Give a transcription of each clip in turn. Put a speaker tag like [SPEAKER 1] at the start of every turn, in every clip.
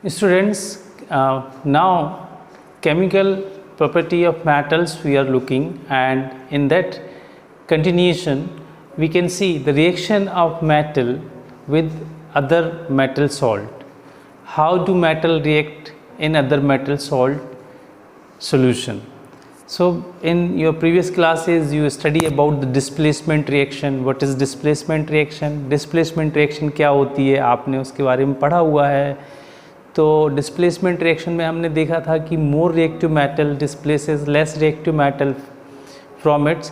[SPEAKER 1] Students, now chemical property of metals we are looking, and in that continuation we can see the reaction of metal with other metal salt. How do metal react in other metal salt solution? So in your previous classes you study about the displacement reaction. What is displacement reaction? Displacement reaction क्या होती है, आपने उसके बारे में पढ़ा हुआ है. तो डिस्प्लेसमेंट रिएक्शन में हमने देखा था कि more reactive metal displaces less reactive metal from its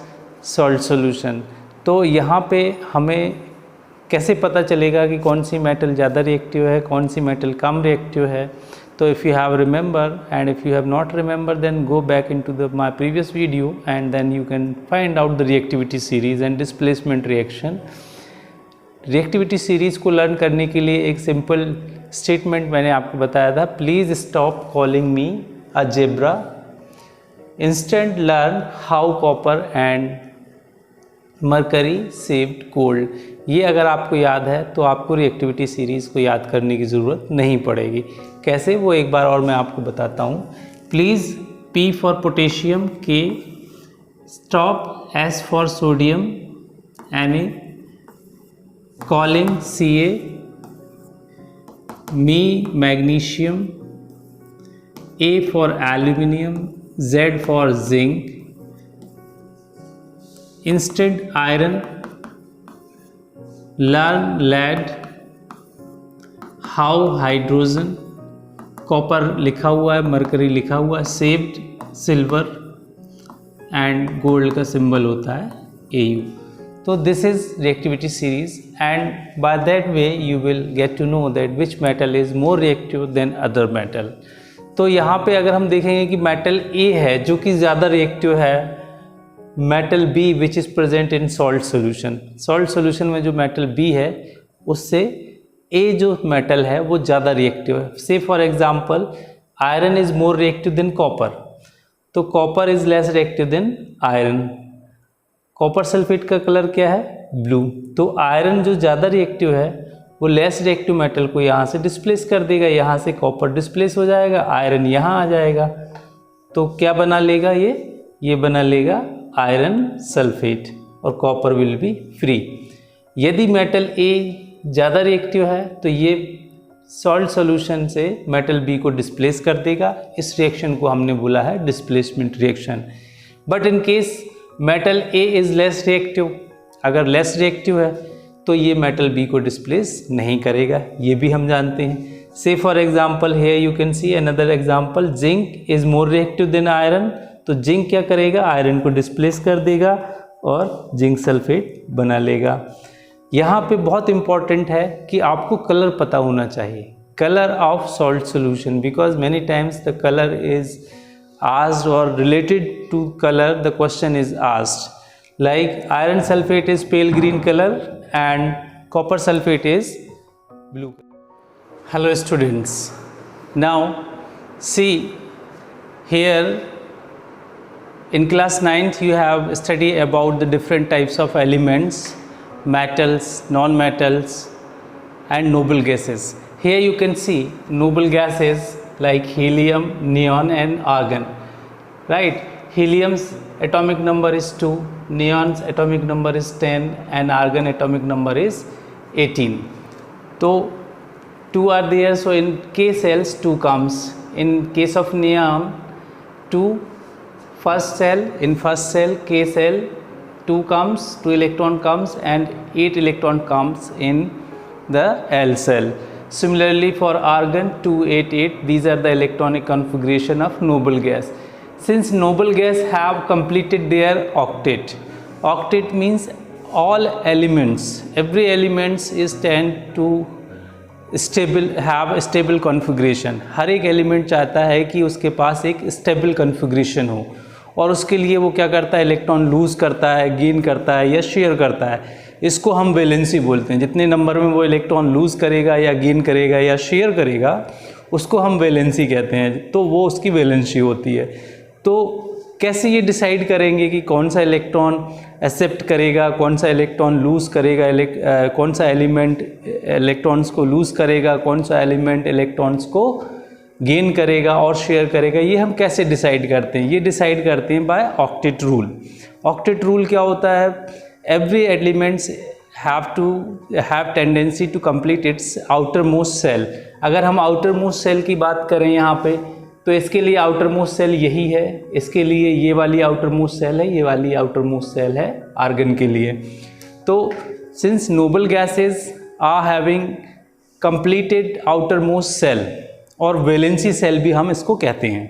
[SPEAKER 1] salt solution. तो यहाँ पे हमें कैसे पता चलेगा कि कौन सी मेटल ज़्यादा रिएक्टिव है, कौन सी मेटल कम रिएक्टिव है? तो if you have remember and if you have not remember then go back into the my previous video and then you can find out the reactivity series and displacement reaction. Reactivity series को learn करने के लिए एक simple statement मैंने आपको बताया था, please stop calling me a zebra, instant learn how copper and mercury saved gold. ये अगर आपको याद है तो आपको रिएक्टिविटी सीरीज़ को याद करने की ज़रूरत नहीं पड़ेगी. कैसे, वो एक बार और मैं आपको बताता हूँ. Please P for potassium, K, stop S for sodium, Na, calling Ca, me magnesium, A for aluminium, Z for zinc, instant iron, learn lead, how hydrogen, copper लिखा हुआ है, मरकरी लिखा हुआ है, सेव्ड सिल्वर एंड गोल्ड का symbol होता है Au. So this is reactivity series, and by that way you will get to know that which metal is more reactive than other metal. तो यहाँ पे अगर हम देखेंगे कि मेटल A है जो कि ज़्यादा रिएक्टिव है, metal B which is present in salt solution. Salt solution में जो मेटल B है उससे A जो मेटल है वो ज़्यादा रिएक्टिव है. Say for example iron is more reactive than copper, तो copper is less reactive than iron. Copper sulphate का कलर क्या है, ब्लू. तो आयरन जो ज़्यादा रिएक्टिव है वो लेस रिएक्टिव मेटल को यहाँ से डिस्प्लेस कर देगा, यहाँ से कॉपर डिस्प्लेस हो जाएगा, आयरन यहाँ आ जाएगा. तो क्या बना लेगा ये बना लेगा आयरन सल्फेट और कॉपर विल बी फ्री. यदि मेटल ए ज़्यादा रिएक्टिव है तो ये सॉल्ट सॉल्यूशन से मेटल बी को डिस्प्लेस कर देगा. इस रिएक्शन को हमने बोला है displacement reaction. But in case metal A is less reactive, अगर लेस रिएक्टिव है तो ये मेटल बी को डिस्प्लेस नहीं करेगा, ये भी हम जानते हैं. Say for example here you can see another example, zinc is more reactive than iron. तो जिंक क्या करेगा, आयरन को डिस्प्लेस कर देगा और जिंक सल्फेट बना लेगा. यहाँ पे बहुत इम्पॉर्टेंट है कि आपको कलर पता होना चाहिए, colour of salt solution, because many times the colour is asked or related to color the question is asked, like iron sulfate is pale green color and copper sulfate is blue color. Hello students, now see here in class 9th you have studied about the different types of elements, metals, non-metals and noble gases. Here you can see noble gases like helium, neon and argon, right? Helium's atomic number is 2, neon's atomic number is 10 and argon atomic number is 18. So 2 are there, so in K cells 2 comes. In case of neon 2 first cell, in first cell K cell 2 comes, 2 electron comes and 8 electron comes in the L cell. Similarly for argon 288, these are the electronic configuration of noble gas. Since noble gas have completed their octet, octet means all elements, every elements is tend to stable, have stable configuration. हर एक element चाहता है कि उसके पास एक stable configuration हो और उसके लिए वो क्या करता है, इलेक्ट्रॉन लूज़ करता है, गेन करता है या शेयर करता है. इसको हम वैलेंसी बोलते हैं. जितने नंबर में वो इलेक्ट्रॉन लूज़ करेगा या गेन करेगा या शेयर करेगा उसको हम वैलेंसी कहते हैं. तो वो उसकी वैलेंसी होती है. तो कैसे ये डिसाइड करेंगे कि कौन सा इलेक्ट्रॉन एक्सेप्ट करेगा, कौन सा इलेक्ट्रॉन लूज़ करेगा, कौन सा एलिमेंट इलेक्ट्रॉन्स को लूज़ करेगा, कौन सा एलिमेंट इलेक्ट्रॉन्स को गेन करेगा और शेयर करेगा, ये हम कैसे डिसाइड करते हैं? ये डिसाइड करते हैं by octet rule. Octet rule क्या होता है? Every elements have tendency to complete its outermost shell. अगर हम आउटर मोस्ट सेल की बात करें यहाँ पे, तो इसके लिए आउटर मोस्ट सेल यही है, इसके लिए ये वाली आउटर मोस्ट सेल है, ये वाली आउटर मोस्ट सेल है आर्गन के लिए। तो since noble gases are having completed outermost shell, और वैलेंसी सेल भी हम इसको कहते हैं,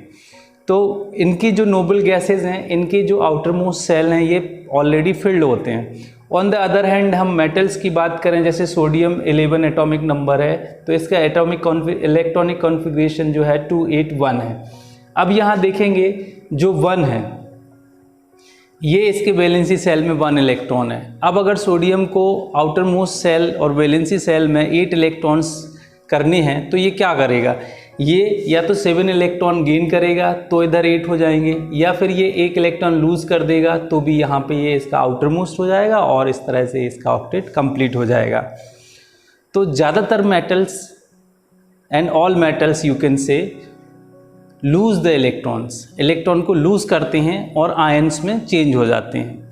[SPEAKER 1] तो इनकी जो नोबल गैसेज हैं, इनके जो आउटर मोस्ट सेल हैं, ये ऑलरेडी फिल्ड होते हैं। ऑन द अदर हैंड हम मेटल्स की बात करें, जैसे सोडियम 11 एटॉमिक नंबर है, तो इसका इलेक्ट्रॉनिक कॉन्फ़िगरेशन जो है 281 है। अब यहाँ देखेंगे जो 1 है, ये इसके वैलेंसी सेल में 1 इलेक्ट्रॉन है। अब अगर सोडियम को आउटर मोस्ट सेल और वैलेंसी सेल में 8 इलेक्ट्रॉन्स करने हैं, तो ये क्या करेगा? ये या तो 7 इलेक्ट्रॉन गेन करेगा तो इधर 8 हो जाएंगे, या फिर ये 1 इलेक्ट्रॉन लूज़ कर देगा तो भी यहाँ पे ये इसका आउटर मोस्ट हो जाएगा, और इस तरह से इसका ऑक्टेट कंप्लीट हो जाएगा। तो ज़्यादातर metals and all metals you can say lose the electrons, electron को लूज़ करते हैं और आयंस में चेंज हो जाते हैं।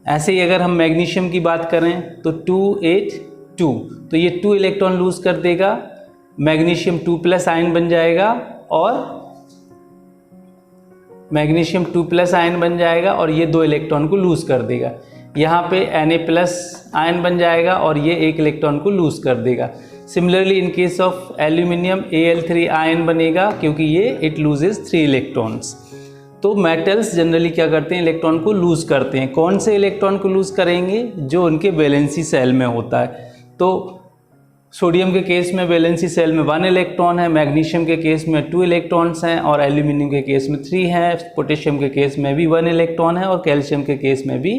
[SPEAKER 1] ऐसे ही अगर हम मैग्नीशियम की बात करें तो 282, तो ये 2 इलेक्ट्रॉन लूज़ कर देगा, मैग्नीशियम 2+ आयन बन जाएगा, और मैग्नीशियम 2+ आयन बन जाएगा और ये 2 इलेक्ट्रॉन को लूज़ कर देगा। यहाँ पे Na+ आयन बन जाएगा और ये 1 इलेक्ट्रॉन को लूज़ कर देगा। Similarly in case of aluminium Al3 ion बनेगा, क्योंकि ये इट लूजेस 3 इलेक्ट्रॉन्स। तो मेटल्स जनरली क्या करते हैं? इलेक्ट्रॉन को लूज़ करते हैं। कौन से इलेक्ट्रॉन को लूज़ करेंगे? जो उनके वैलेंसी सेल में होता है। तो सोडियम के केस में वैलेंसी सेल में 1 इलेक्ट्रॉन है, मैग्नीशियम के केस में 2 इलेक्ट्रॉन्स हैं, और एल्यूमिनियम के केस में 3 हैं, पोटेशियम के केस में भी 1 इलेक्ट्रॉन है, और कैल्शियम के केस में भी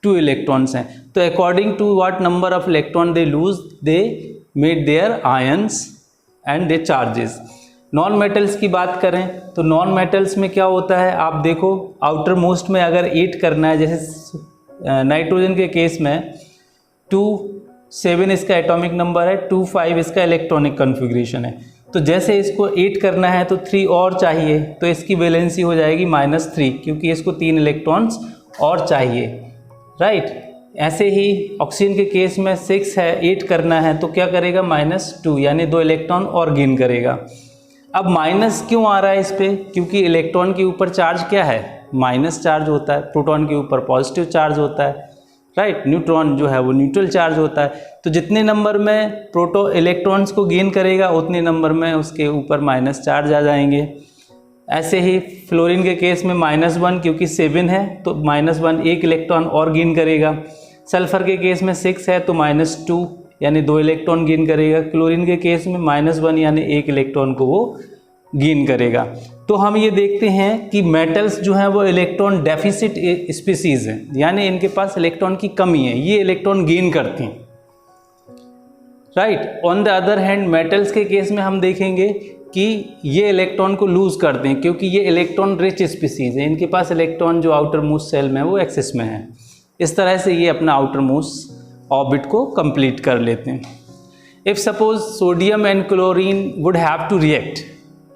[SPEAKER 1] 2 इलेक्ट्रॉन्स हैं। तो according to what number of electron they lose, they made their ions and they charges. Non metals की बात करें तो नॉन मेटल्स में क्या होता है? आप देखो, आउटर मोस्ट में अगर 8 करना है, जैसे नाइट्रोजन के केस में 2.7 इसका एटॉमिक नंबर है, 2.5 इसका इलेक्ट्रॉनिक कॉन्फ़िगरेशन है। तो जैसे इसको 8 करना है तो 3 और चाहिए, तो इसकी वैलेंसी हो जाएगी -3, क्योंकि इसको 3 इलेक्ट्रॉन्स और चाहिए, राइट। ऐसे ही ऑक्सीजन के केस में 6 है, 8 करना है तो क्या करेगा? -2, यानी 2 इलेक्ट्रॉन और गेन करेगा। अब माइनस क्यों आ रहा है इस पर? क्योंकि इलेक्ट्रॉन के ऊपर चार्ज क्या है? माइनस चार्ज होता है, प्रोटॉन के ऊपर पॉजिटिव चार्ज होता है, राइट। न्यूट्रॉन जो है वो न्यूट्रल चार्ज होता है। तो जितने नंबर में इलेक्ट्रॉन्स को गेन करेगा, उतने नंबर में उसके ऊपर माइनस चार्ज आ जाएंगे। ऐसे ही फ्लोरीन के केस में -1, क्योंकि 7 है तो -1 1 इलेक्ट्रॉन और गेन करेगा। सल्फर के केस में 6 है तो -2 यानी 2 इलेक्ट्रॉन गेन करेगा। क्लोरीन के केस में -1 यानी 1 इलेक्ट्रॉन को वो गेन करेगा। तो हम ये देखते हैं कि मेटल्स जो हैं वो इलेक्ट्रॉन डेफिसिट स्पीसीज़ हैं, यानी इनके पास इलेक्ट्रॉन की कमी है, ये इलेक्ट्रॉन गेन करती हैं, right. On the other hand metals के केस में हम देखेंगे कि ये इलेक्ट्रॉन को लूज़ करते हैं, क्योंकि ये इलेक्ट्रॉन रिच स्पीसीज़ है, इनके पास इलेक्ट्रॉन जो आउटर मोस्ट सेल में है वो एक्सेस में है। इस तरह से ये अपना आउटर मोस्ट ऑर्बिट को कंप्लीट कर लेते हैं। If suppose sodium and chlorine would have to react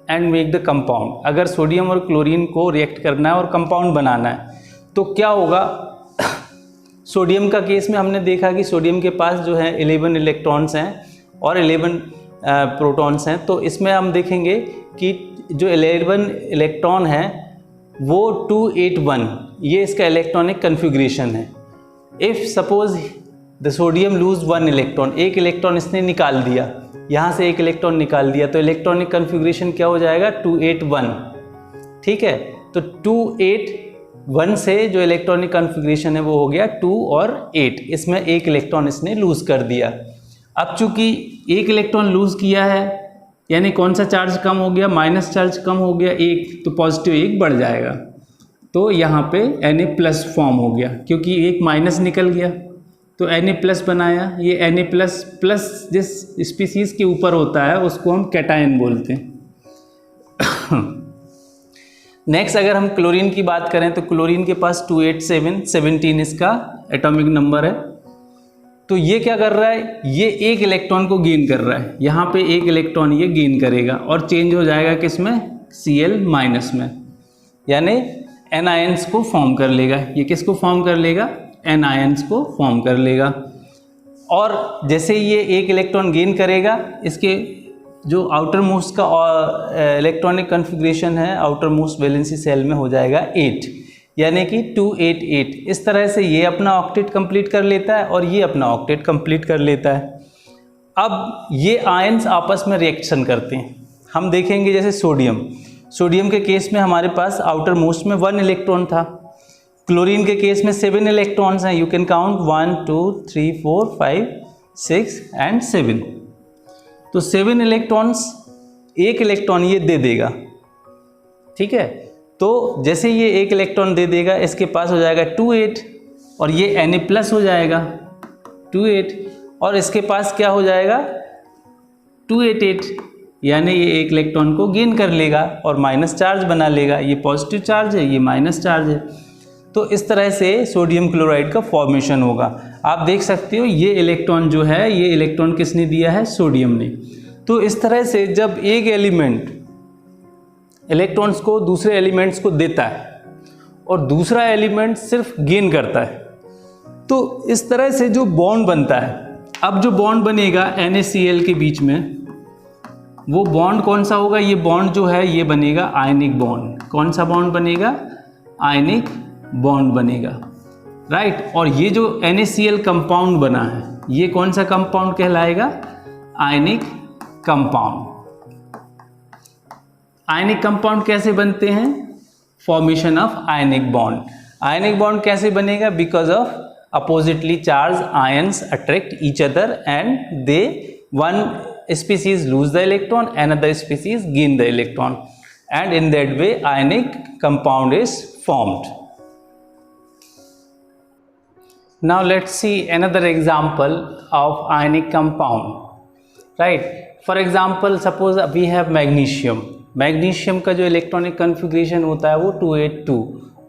[SPEAKER 1] and make the compound, अगर सोडियम और क्लोरीन को रिएक्ट करना है और कंपाउंड बनाना है तो क्या होगा? सोडियम का केस में हमने देखा कि सोडियम के पास जो है 11 इलेक्ट्रॉन्स हैं और 11 प्रोटॉन्स हैं। तो इसमें हम देखेंगे कि जो 11 इलेक्ट्रॉन है वो 281, ये इसका इलेक्ट्रॉनिक कन्फिग्रेशन है। If suppose the sodium lose 1 electron, 1 electron इसने निकाल दिया, यहाँ से 1 इलेक्ट्रॉन निकाल दिया, तो इलेक्ट्रॉनिक कन्फिग्रेशन क्या हो जाएगा? 281, ठीक है। तो 281 से जो इलेक्ट्रॉनिक कन्फिग्रेशन है वो हो गया 2 और 8, इसमें 1 इलेक्ट्रॉन इसने लूज़ कर दिया। अब चूंकि 1 इलेक्ट्रॉन लूज़ किया है, यानी कौन सा चार्ज कम हो गया? माइनस चार्ज कम हो गया 1, तो पॉजिटिव 1 बढ़ जाएगा, तो यहाँ पे Na+ फॉर्म हो गया, क्योंकि 1 माइनस निकल गया तो Na+ बनाया। ये Na++ जिस स्पीसीज़ के ऊपर होता है उसको हम कैटायन बोलते हैं। नेक्स्ट अगर हम क्लोरीन की बात करें तो क्लोरीन के पास 287, 17 इसका एटॉमिक नंबर है। तो ये क्या कर रहा है, ये एक इलेक्ट्रॉन को गेन कर रहा है, यहाँ पे एक इलेक्ट्रॉन ये गेन करेगा और चेंज हो जाएगा किस में, Cl माइनस में, यानी एनायंस को फॉर्म कर लेगा। ये किसको फॉर्म कर लेगा, एनायंस को फॉर्म कर लेगा। और जैसे ये एक इलेक्ट्रॉन गेन करेगा, इसके जो आउटर मोस्ट का इलेक्ट्रॉनिक कन्फिग्रेशन है आउटर मोस्ट वैलेंसी सेल में हो जाएगा 8, यानी कि 288। इस तरह से ये अपना ऑक्टेट कंप्लीट कर लेता है और ये अपना ऑक्टेट कंप्लीट कर लेता है। अब ये आयंस आपस में रिएक्शन करते हैं। हम देखेंगे जैसे सोडियम के केस में हमारे पास आउटर मोस्ट में 1 इलेक्ट्रॉन था, क्लोरीन के केस में 7 इलेक्ट्रॉन्स हैं। You can count 1 2 3 4 5 6 and 7। तो 7 इलेक्ट्रॉन्स, एक इलेक्ट्रॉन ये दे देगा, ठीक है। तो जैसे ये एक इलेक्ट्रॉन दे देगा, इसके पास हो जाएगा 28 और ये Na+ हो जाएगा 28, और इसके पास क्या हो जाएगा 288, यानी ये एक इलेक्ट्रॉन को गेन कर लेगा और माइनस चार्ज बना लेगा। ये पॉजिटिव चार्ज है, ये माइनस चार्ज है। तो इस तरह से सोडियम क्लोराइड का फॉर्मेशन होगा। आप देख सकते हो ये इलेक्ट्रॉन जो है, ये इलेक्ट्रॉन किसने दिया है, सोडियम ने। तो इस तरह से जब एक एलिमेंट इलेक्ट्रॉन्स को दूसरे एलिमेंट्स को देता है और दूसरा एलिमेंट सिर्फ गेन करता है, तो इस तरह से जो बॉन्ड बनता है, अब जो बॉन्ड बनेगा NaCl के बीच में, वो बॉन्ड कौन सा होगा, ये बॉन्ड जो है ये बनेगा आयनिक बॉन्ड। कौन सा बॉन्ड बनेगा, आयनिक बॉन्ड बनेगा, राइट। और ये जो NaCl कंपाउंड बना है, ये कौन सा कंपाउंड कहलाएगा, आयनिक कंपाउंड। आयनिक कंपाउंड कैसे बनते हैं, formation of ionic bond. Ionic bond कैसे बनेगा, because of oppositely charge ions attract each other and they one species lose the electron, another species gain the electron, and in that way ionic compound is formed. Now let's see another example of ionic compound, right? For example, suppose we have magnesium. Magnesium का जो electronic configuration होता है वो 282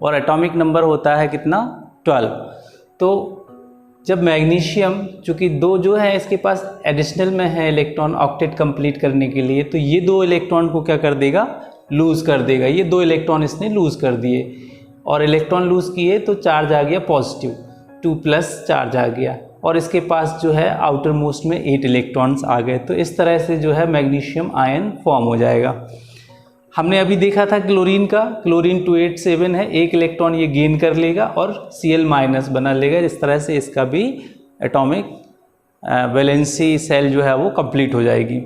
[SPEAKER 1] और atomic number होता है कितना, 12। तो जब मैग्नीशियम, चूँकि दो जो है इसके पास एडिशनल में है इलेक्ट्रॉन ऑक्टेट कंप्लीट करने के लिए, तो ये 2 इलेक्ट्रॉन को क्या कर देगा, लूज़ कर देगा। ये 2 इलेक्ट्रॉन इसने लूज़ कर दिए और इलेक्ट्रॉन लूज़ किए तो चार्ज आ गया पॉजिटिव, 2+ चार्ज आ गया, और इसके पास जो है आउटर मोस्ट में 8 इलेक्ट्रॉन्स आ गए। तो इस तरह से जो है मैग्नीशियम आयन फॉर्म हो जाएगा। हमने अभी देखा था क्लोरीन का, क्लोरीन 287 है, एक इलेक्ट्रॉन ये गेन कर लेगा और Cl- बना लेगा। इस तरह से इसका भी एटॉमिक वैलेंसी सेल जो है वो कंप्लीट हो जाएगी।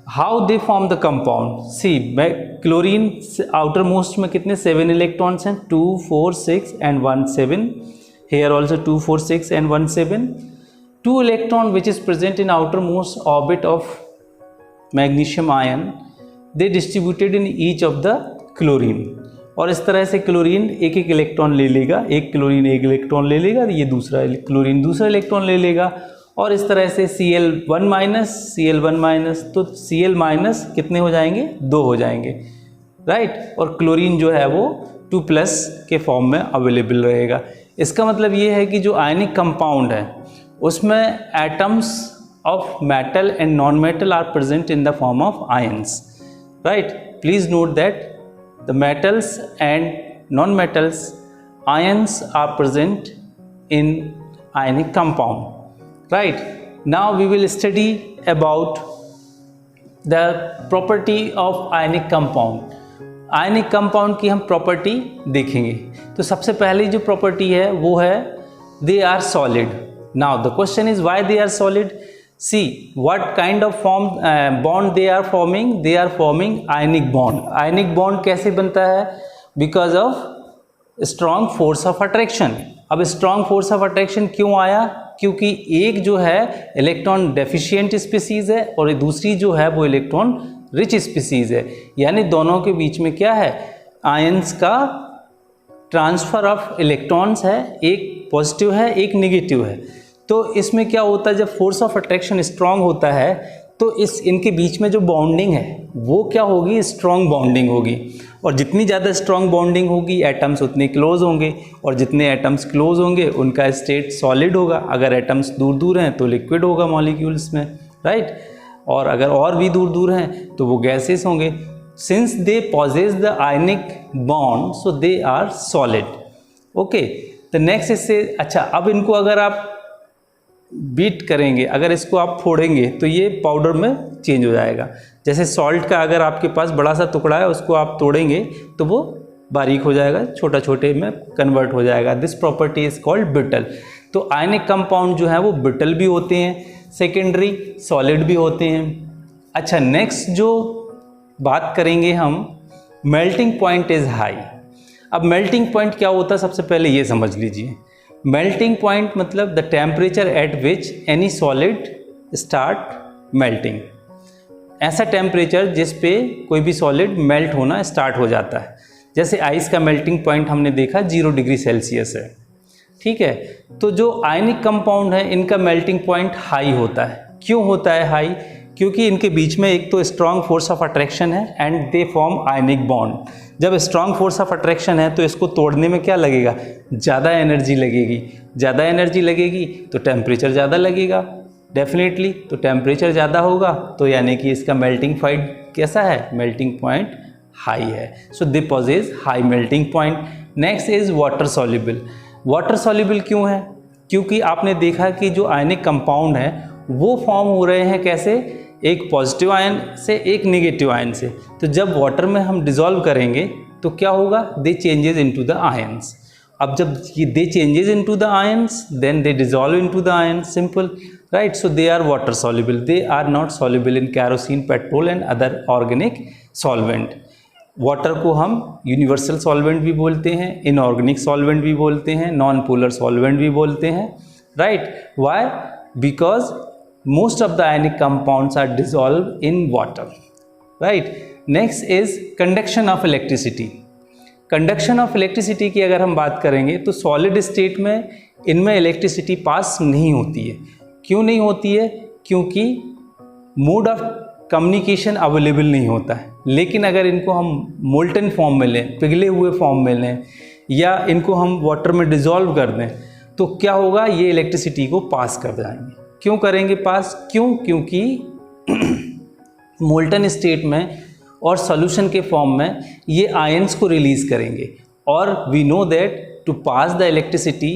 [SPEAKER 1] How they form the compound, see chlorine outermost में कितने 7 इलेक्ट्रॉन्स हैं, 2 4 6 and 1 7। Here also 2 4 6 and 1 7। 2 electron which is present in outermost orbit of magnesium ion, they distributed in each of the chlorine. और इस तरह से chlorine एक एक electron ले लेगा, एक क्लोरीन एक इलेक्ट्रॉन ले लेगा, ये दूसरा क्लोरीन दूसरा इलेक्ट्रॉन ले लेगा, और इस तरह से Cl1-, Cl1-, तो Cl- कितने हो जाएंगे, 2 हो जाएंगे, राइट। और क्लोरीन जो है वो 2+ के फॉर्म में अवेलेबल रहेगा। इसका मतलब ये है कि जो आयनिक कंपाउंड है उसमें atoms of metal and non metal are present in the form of ions, right? Please note that the metals and non-metals ions are present in ionic compound, right? Now we will study about the property of ionic compound. ionic compound की हम property देखेंगे। तो सबसे पहली जो property है वो है they are solid. Now the question is why they are solid? See what kind of bond they are forming. They are forming ionic bond. ionic bond कैसे बनता है, because of strong force of attraction. अब strong force of attraction क्यों आया, क्योंकि एक जो है इलेक्ट्रॉन डेफिशिएंट स्पीसीज है और दूसरी जो है वो इलेक्ट्रॉन रिच स्पीसीज है, यानी दोनों के बीच में क्या है, आयंस का ट्रांसफर ऑफ इलेक्ट्रॉन्स है, एक पॉजिटिव है एक निगेटिव है। तो इसमें क्या होता है, जब फोर्स ऑफ अट्रैक्शन स्ट्रांग होता है तो इनके बीच में जो बॉन्डिंग है वो क्या होगी, स्ट्रांग बॉन्डिंग होगी। और जितनी ज़्यादा स्ट्रॉन्ग बॉन्डिंग होगी एटम्स उतने क्लोज होंगे, और जितने एटम्स क्लोज होंगे उनका स्टेट सॉलिड होगा। अगर एटम्स दूर दूर हैं तो लिक्विड होगा मॉलिक्यूल्स में, राइट, और अगर और भी दूर दूर हैं तो वो गैसेस होंगे। Since they possess the ionic bond so they are solid. Okay, the next इससे अच्छा, अब इनको अगर आप बीट करेंगे, अगर इसको आप फोड़ेंगे तो ये पाउडर में चेंज हो जाएगा। जैसे सॉल्ट का अगर आपके पास बड़ा सा टुकड़ा है, उसको आप तोड़ेंगे तो वो बारीक हो जाएगा, छोटा छोटे में कन्वर्ट हो जाएगा। This property is called brittle. तो आयनिक कंपाउंड जो है वो ब्रिटल भी होते हैं, सेकेंडरी सॉलिड भी होते हैं। अच्छा, नेक्स्ट जो बात करेंगे हम, मेल्टिंग पॉइंट इज हाई। अब मेल्टिंग पॉइंट क्या होता है, सबसे पहले ये समझ लीजिए। मेल्टिंग पॉइंट मतलब the temperature at which any solid start melting. ऐसा टेम्परेचर जिस पे कोई भी सॉलिड मेल्ट होना स्टार्ट हो जाता है। जैसे आइस का मेल्टिंग पॉइंट हमने देखा 0 डिग्री सेल्सियस है, ठीक है। तो जो आयनिक कंपाउंड है इनका मेल्टिंग पॉइंट हाई होता है। क्यों होता है हाई? क्योंकि इनके बीच में एक तो स्ट्रॉन्ग फोर्स ऑफ अट्रैक्शन है and they form ionic bond. जब स्ट्रॉन्ग फोर्स ऑफ अट्रैक्शन है तो इसको तोड़ने में क्या लगेगा, ज़्यादा एनर्जी लगेगी। ज़्यादा एनर्जी लगेगी तो टेम्परेचर ज़्यादा लगेगा डेफिनेटली, तो टेम्परेचर ज़्यादा होगा तो यानी कि इसका मेल्टिंग पॉइंट कैसा है, मेल्टिंग पॉइंट हाई है। So they possess high melting point. Next is water soluble. Water soluble क्यों है? क्योंकि आपने देखा कि जो आयनिक कंपाउंड है वो फॉर्म हो रहे हैं कैसे, एक पॉजिटिव आयन से एक नेगेटिव आयन से। तो जब वाटर में हम डिज़ोल्व करेंगे तो क्या होगा, they changes into the ions. अब जब ये they changes into the ions then they dissolve into the ions, simple, right. So they are water soluble, they are not soluble in kerosene, petrol and other organic solvent. Water को हम universal solvent भी बोलते हैं, inorganic solvent भी बोलते हैं, non polar solvent भी बोलते हैं, right. Why? Because most of the ionic compounds are dissolved in water, right. next is conduction of electricity. conduction of electricity की अगर हम बात करेंगे तो solid state में इनमें इलेक्ट्रिसिटी पास नहीं होती है। क्यों नहीं होती है? क्योंकि मोड ऑफ कम्युनिकेशन अवेलेबल नहीं होता है। लेकिन अगर इनको हम मोल्टन फॉर्म में लें, पिघले हुए फॉर्म में लें, या इनको हम वाटर में डिज़ोल्व कर दें तो क्या होगा, ये इलेक्ट्रिसिटी को पास कर जाएंगे। क्यों करेंगे पास? क्योंकि मोल्टन स्टेट में और सॉल्यूशन के फॉर्म में ये आयंस को रिलीज करेंगे, और we know that to pass the electricity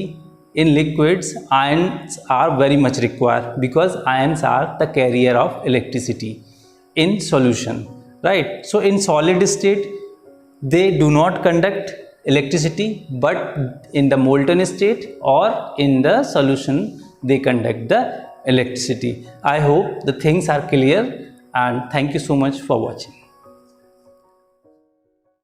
[SPEAKER 1] in liquids ions are very much required because ions are the carrier of electricity in solution, right. So in solid state they do not conduct electricity, but in the molten state or in the solution they conduct the electricity. I hope the things are clear, and thank you so much for watching.